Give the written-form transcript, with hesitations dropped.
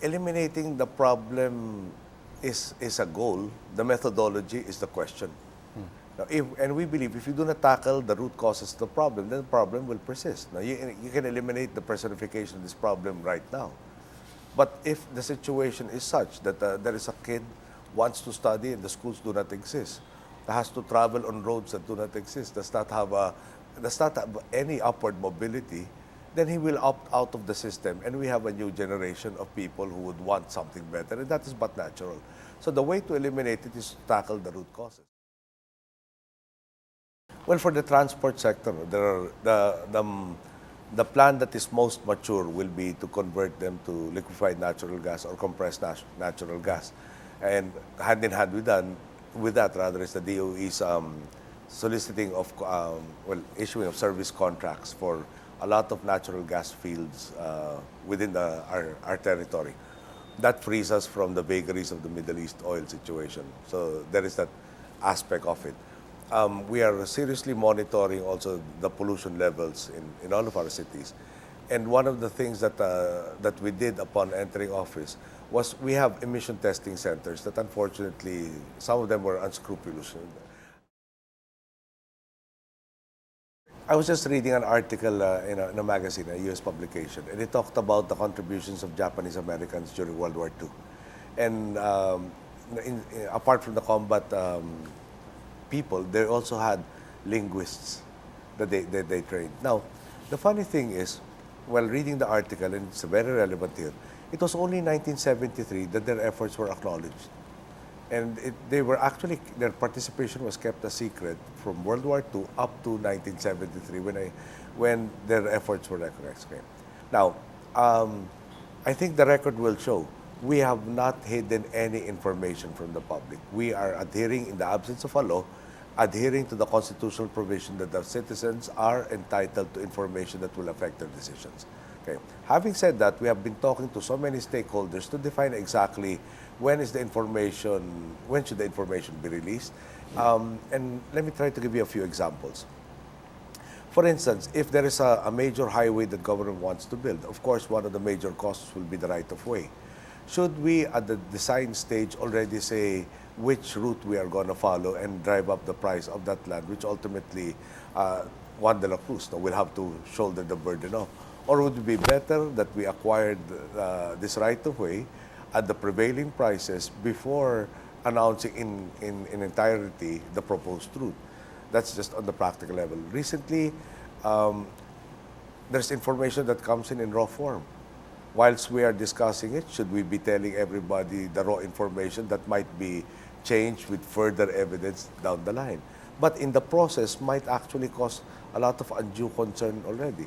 eliminating the problem is a goal. The methodology is the question. Now, and we believe if you do not tackle the root causes of the problem, then the problem will persist. Now, you can eliminate the personification of this problem right now. But if the situation is such that there is a kid wants to study and the schools do not exist, that has to travel on roads that do not exist, does not have any upward mobility, then he will opt out of the system, and we have a new generation of people who would want something better, and that is but natural. So the way to eliminate it is to tackle the root causes. Well, for the transport sector, the plan that is most mature will be to convert them to liquefied natural gas or compressed natural gas. And hand in hand with that, rather, is the DOE's soliciting of, issuing of service contracts for a lot of natural gas fields within our territory. That frees us from the vagaries of the Middle East oil situation. So there is that aspect of it. We are seriously monitoring also the pollution levels in all of our cities. And one of the things that we did upon entering office was we have emission testing centers that unfortunately, some of them were unscrupulous. I was just reading an article in a magazine, a U.S. publication, and it talked about the contributions of Japanese Americans during World War II. And apart from the combat people, they also had linguists that they trained. Now, the funny thing is, while reading the article, and it's very relevant here, it was only 1973 that their efforts were acknowledged. And their participation was kept a secret from World War II up to 1973 when their efforts were recognized. Now, I think the record will show we have not hidden any information from the public. We are adhering, in the absence of a law, adhering to the constitutional provision that the citizens are entitled to information that will affect their decisions. Okay. Having said that, we have been talking to so many stakeholders to define exactly when should the information be released. And let me try to give you a few examples. For instance, if there is a major highway that government wants to build, of course, one of the major costs will be the right-of-way. Should we, at the design stage, already say which route we are going to follow and drive up the price of that land, which ultimately Juan de la Cruz will have to shoulder the burden of? Or would it be better that we acquired this right-of-way at the prevailing prices before announcing in entirety the proposed route? That's just on the practical level. Recently, there's information that comes in raw form. Whilst we are discussing it, should we be telling everybody the raw information that might be changed with further evidence down the line? But in the process, might actually cause a lot of undue concern already.